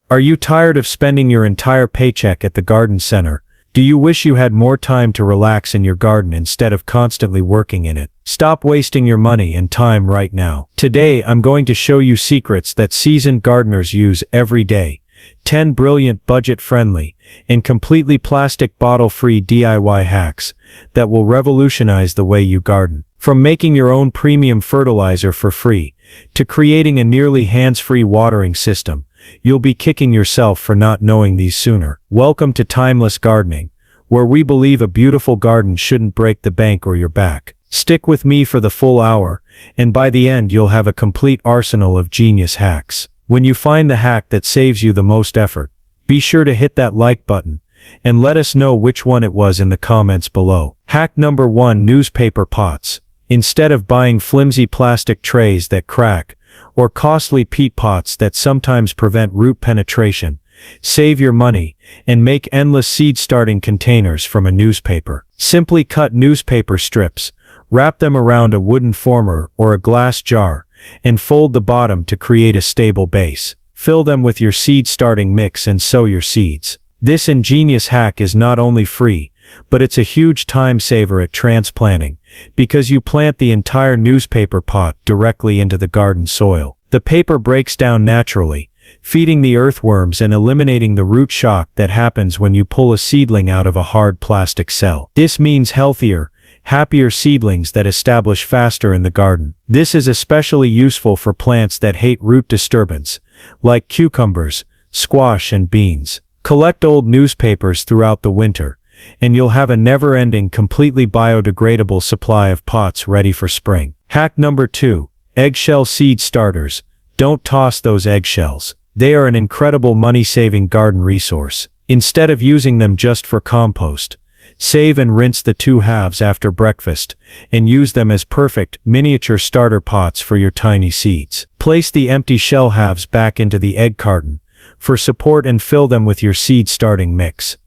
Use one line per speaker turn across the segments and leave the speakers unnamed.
Are you tired of spending your entire paycheck at the garden center? Do you wish you had more time to relax in your garden instead of constantly working in it? Stop wasting your money and time right now. Today I'm going to show you secrets that seasoned gardeners use every day. 10 brilliant budget-friendly and completely plastic bottle-free DIY hacks that will revolutionize the way you garden. From making your own premium fertilizer for free to creating a nearly hands-free watering system, you'll be kicking yourself for not knowing these sooner. Welcome to Timeless Gardening, where we believe a beautiful garden shouldn't break the bank or your back. Stick with me for the full hour, and by the end you'll have a complete arsenal of genius hacks. When you find the hack that saves you the most effort, be sure to hit that like button, and let us know which one it was in the comments below. Hack number 1: newspaper pots. Instead of buying flimsy plastic trays that crack, or costly peat pots that sometimes prevent root penetration, save your money and make endless seed-starting containers from a newspaper. Simply cut newspaper strips, wrap them around a wooden former or a glass jar, and fold the bottom to create a stable base. Fill them with your seed-starting mix and sow your seeds. This ingenious hack is not only free, but it's a huge time saver at transplanting, because you plant the entire newspaper pot directly into the garden soil. The paper breaks down naturally, feeding the earthworms and eliminating the root shock that happens when you pull a seedling out of a hard plastic cell. This means healthier, happier seedlings that establish faster in the garden. This is especially useful for plants that hate root disturbance, like cucumbers, squash, and beans. Collect old newspapers throughout the winter, and you'll have a never-ending, completely biodegradable supply of pots ready for spring. Hack number 2: eggshell seed starters. Don't toss those eggshells. They are an incredible money-saving garden resource. Instead of using them just for compost, save and rinse the 2 halves after breakfast, and use them as perfect, miniature starter pots for your tiny seeds. Place the empty shell halves back into the egg carton for support and fill them with your seed-starting mix.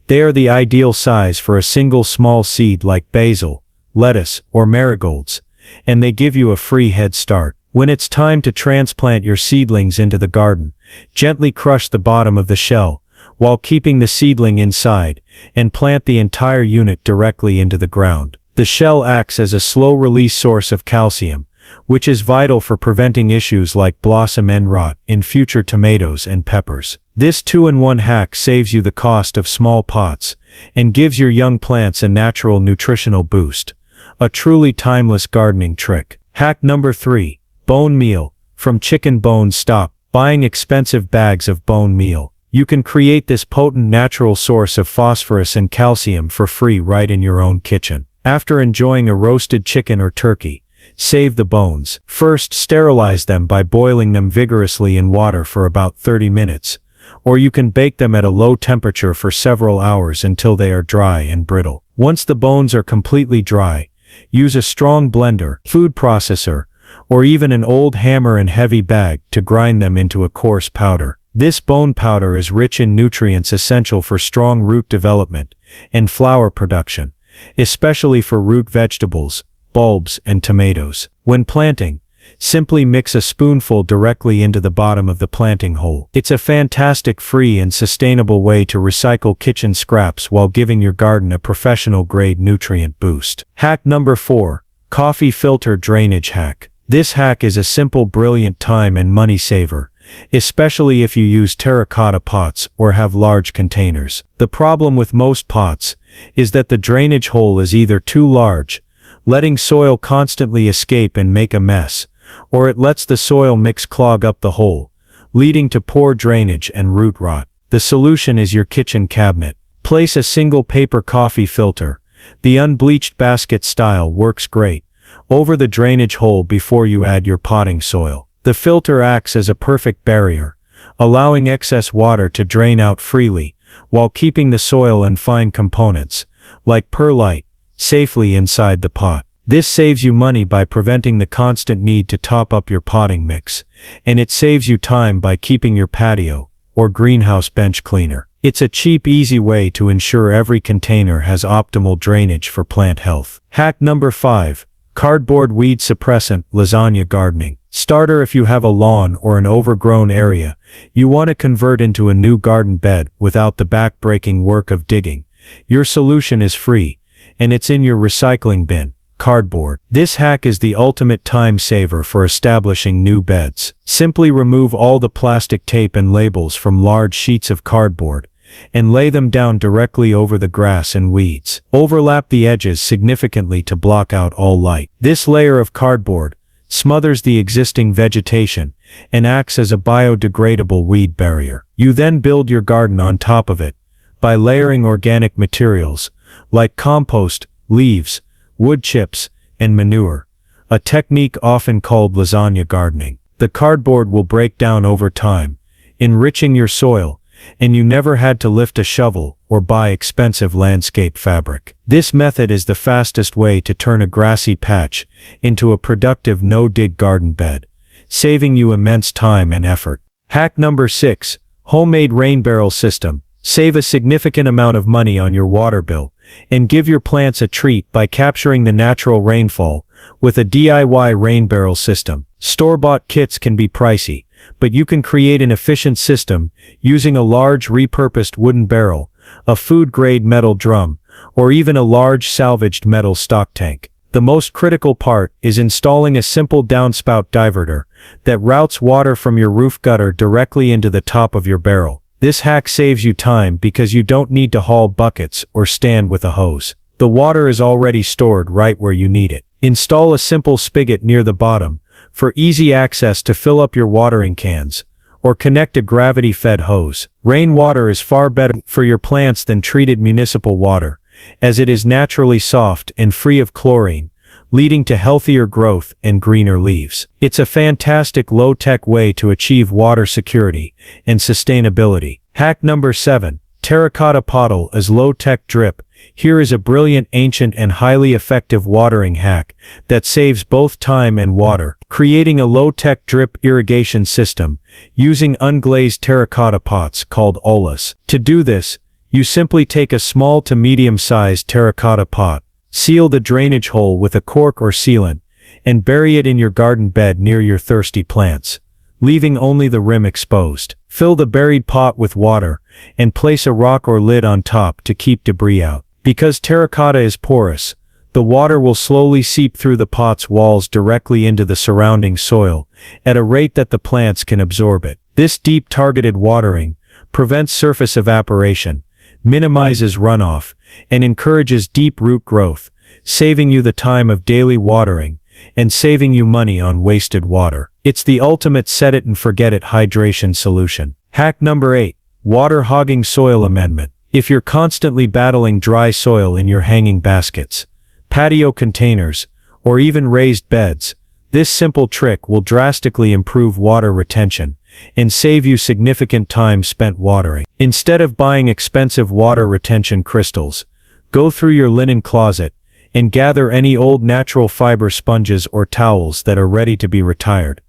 They are the ideal size for a single small seed like basil, lettuce, or marigolds, and they give you a free head start. When it's time to transplant your seedlings into the garden, gently crush the bottom of the shell, while keeping the seedling inside, and plant the entire unit directly into the ground. The shell acts as a slow-release source of calcium, which is vital for preventing issues like blossom end rot in future tomatoes and peppers. This 2-in-1 hack saves you the cost of small pots and gives your young plants a natural nutritional boost. A truly timeless gardening trick. Hack number 3: bone meal. From chicken bones, stop buying expensive bags of bone meal. You can create this potent natural source of phosphorus and calcium for free right in your own kitchen. After enjoying a roasted chicken or turkey, save the bones. First, sterilize them by boiling them vigorously in water for about 30 minutes, or you can bake them at a low temperature for several hours until they are dry and brittle. Once the bones are completely dry, use a strong blender, food processor, or even an old hammer and heavy bag to grind them into a coarse powder. This bone powder is rich in nutrients essential for strong root development and flower production, especially for root vegetables, bulbs, and tomatoes. When planting, simply mix a spoonful directly into the bottom of the planting hole. It's a fantastic, free, and sustainable way to recycle kitchen scraps while giving your garden a professional-grade nutrient boost. Hack number 4: coffee filter drainage hack. This hack is a simple, brilliant time and money saver, especially if you use terracotta pots or have large containers. The problem with most pots is that the drainage hole is either too large, letting soil constantly escape and make a mess, or it lets the soil mix clog up the hole, leading to poor drainage and root rot. The solution is your kitchen cabinet. Place a single paper coffee filter, the unbleached basket style works great, over the drainage hole before you add your potting soil. The filter acts as a perfect barrier, allowing excess water to drain out freely, while keeping the soil and fine components, like perlite, safely inside the pot. This saves you money by preventing the constant need to top up your potting mix, and it saves you time by keeping your patio or greenhouse bench cleaner. It's a cheap, easy way to ensure every container has optimal drainage for plant health. Hack number 5: Cardboard weed suppressant, lasagna gardening. Starter: if you have a lawn or an overgrown area, you want to convert into a new garden bed without the back-breaking work of digging. Your solution is free, and it's in your recycling bin. Cardboard. This hack is the ultimate time saver for establishing new beds. Simply remove all the plastic tape and labels from large sheets of cardboard and lay them down directly over the grass and weeds. Overlap the edges significantly to block out all light. This layer of cardboard smothers the existing vegetation and acts as a biodegradable weed barrier. You then build your garden on top of it by layering organic materials like compost, leaves, wood chips, and manure, a technique often called lasagna gardening. The cardboard will break down over time, enriching your soil, and you never had to lift a shovel or buy expensive landscape fabric. This method is the fastest way to turn a grassy patch into a productive no-dig garden bed, saving you immense time and effort. Hack number 6. Homemade rain barrel system. Save a significant amount of money on your water bill and give your plants a treat by capturing the natural rainfall with a DIY rain barrel system. Store-bought kits can be pricey, but you can create an efficient system using a large repurposed wooden barrel, a food-grade metal drum, or even a large salvaged metal stock tank. The most critical part is installing a simple downspout diverter that routes water from your roof gutter directly into the top of your barrel. This hack saves you time because you don't need to haul buckets or stand with a hose. The water is already stored right where you need it. Install a simple spigot near the bottom for easy access to fill up your watering cans, or connect a gravity-fed hose. Rainwater is far better for your plants than treated municipal water, as it is naturally soft and free of chlorine, leading to healthier growth and greener leaves. It's a fantastic low-tech way to achieve water security and sustainability. Hack number 7. Terracotta pottle as low-tech drip. Here is a brilliant, ancient, and highly effective watering hack that saves both time and water. Creating a low-tech drip irrigation system using unglazed terracotta pots called ollas. To do this, you simply take a small to medium-sized terracotta pot, seal the drainage hole with a cork or sealant, and bury it in your garden bed near your thirsty plants, leaving only the rim exposed. Fill the buried pot with water and place a rock or lid on top to keep debris out. Because terracotta is porous, the water will slowly seep through the pot's walls directly into the surrounding soil at a rate that the plants can absorb it. This deep targeted watering prevents surface evaporation, minimizes runoff, and encourages deep root growth, saving you the time of daily watering and saving you money on wasted water. It's the ultimate set-it-and-forget-it hydration solution. Hack number 8. Water hogging soil amendment. If you're constantly battling dry soil in your hanging baskets, patio containers, or even raised beds, this simple trick will drastically improve water retention and save you significant time spent watering. Instead of buying expensive water retention crystals, go through your linen closet and gather any old natural fiber sponges or towels that are ready to be retired.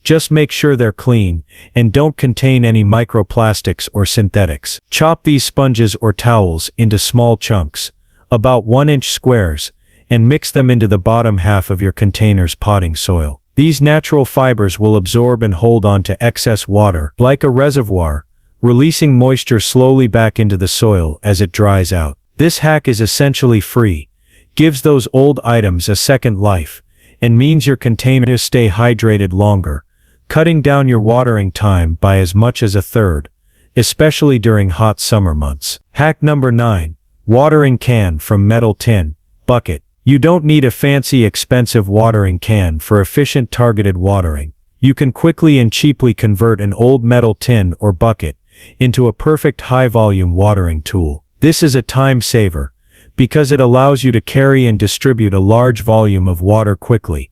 Just make sure they're clean and don't contain any microplastics or synthetics. Chop these sponges or towels into small chunks, about 1-inch squares, and mix them into the bottom half of your container's potting soil. These natural fibers will absorb and hold on to excess water like a reservoir, releasing moisture slowly back into the soil as it dries out. This hack is essentially free, gives those old items a second life, and means your containers stay hydrated longer, cutting down your watering time by as much as a third, especially during hot summer months. Hack number 9. Watering can from metal tin, bucket. You don't need a fancy expensive watering can for efficient targeted watering. You can quickly and cheaply convert an old metal tin or bucket into a perfect high-volume watering tool. This is a time saver because it allows you to carry and distribute a large volume of water quickly,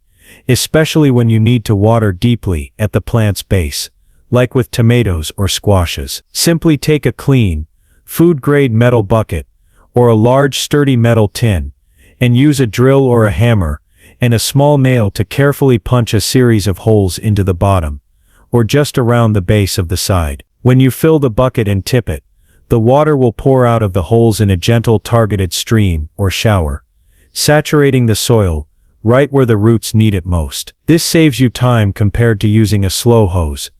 especially when you need to water deeply at the plant's base, like with tomatoes or squashes. Simply take a clean, food-grade metal bucket, or a large sturdy metal tin, and use a drill or a hammer and a small nail to carefully punch a series of holes into the bottom, or just around the base of the side. When you fill the bucket and tip it, the water will pour out of the holes in a gentle targeted stream or shower, saturating the soil right where the roots need it most. This saves you time compared to using a slow hose,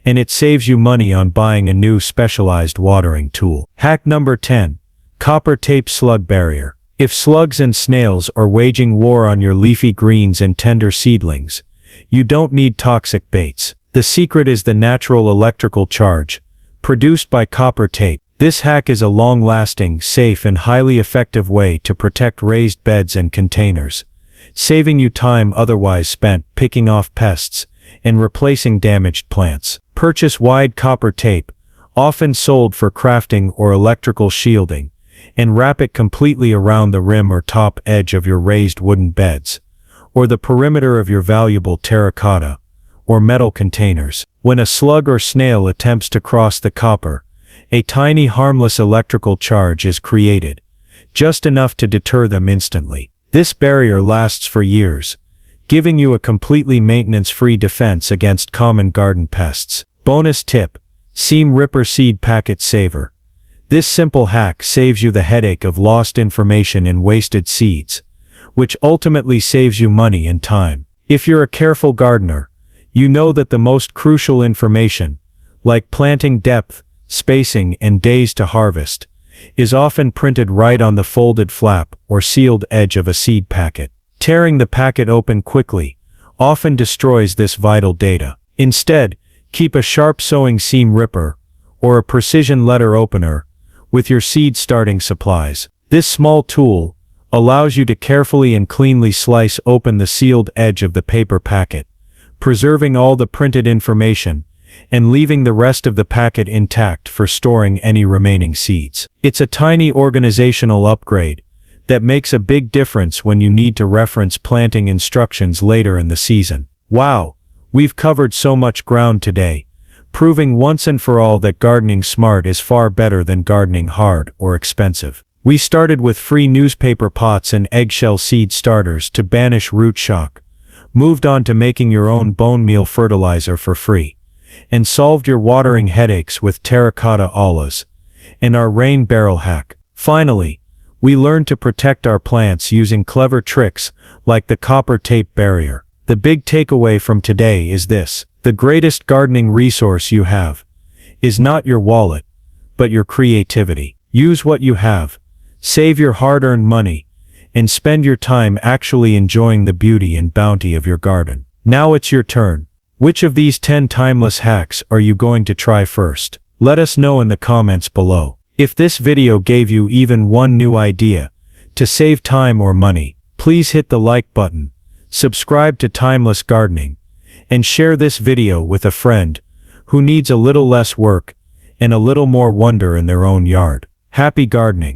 and it saves you money on buying a new specialized watering tool. Hack number 10. Copper tape slug barrier. If slugs and snails are waging war on your leafy greens and tender seedlings, you don't need toxic baits. The secret is the natural electrical charge produced by copper tape. This hack is a long-lasting, safe and highly effective way to protect raised beds and containers, saving you time otherwise spent picking off pests and replacing damaged plants. Purchase wide copper tape, often sold for crafting or electrical shielding, and wrap it completely around the rim or top edge of your raised wooden beds, or the perimeter of your valuable terracotta or metal containers. When a slug or snail attempts to cross the copper, a tiny harmless electrical charge is created, just enough to deter them instantly. This barrier lasts for years, giving you a completely maintenance-free defense against common garden pests. Bonus tip: Seam Ripper Seed Packet Saver. This simple hack saves you the headache of lost information and wasted seeds, which ultimately saves you money and time. If you're a careful gardener, you know that the most crucial information, like planting depth, spacing and days to harvest, is often printed right on the folded flap or sealed edge of a seed packet. Tearing the packet open quickly often destroys this vital data. Instead, keep a sharp sewing seam ripper or a precision letter opener with your seed starting supplies. This small tool allows you to carefully and cleanly slice open the sealed edge of the paper packet, preserving all the printed information and leaving the rest of the packet intact for storing any remaining seeds. It's a tiny organizational upgrade that makes a big difference when you need to reference planting instructions later in the season. Wow, we've covered so much ground today, proving once and for all that gardening smart is far better than gardening hard or expensive. We started with free newspaper pots and eggshell seed starters to banish root shock, moved on to making your own bone meal fertilizer for free, and solved your watering headaches with terracotta ollas and our rain barrel hack. Finally, we learned to protect our plants using clever tricks like the copper tape barrier. The big takeaway from today is this: the greatest gardening resource you have is not your wallet, but your creativity. Use what you have, save your hard-earned money, and spend your time actually enjoying the beauty and bounty of your garden. Now it's your turn. Which of these 10 timeless hacks are you going to try first? Let us know in the comments below. If this video gave you even one new idea to save time or money, please hit the like button, subscribe to Timeless Gardening, and share this video with a friend who needs a little less work and a little more wonder in their own yard. Happy gardening!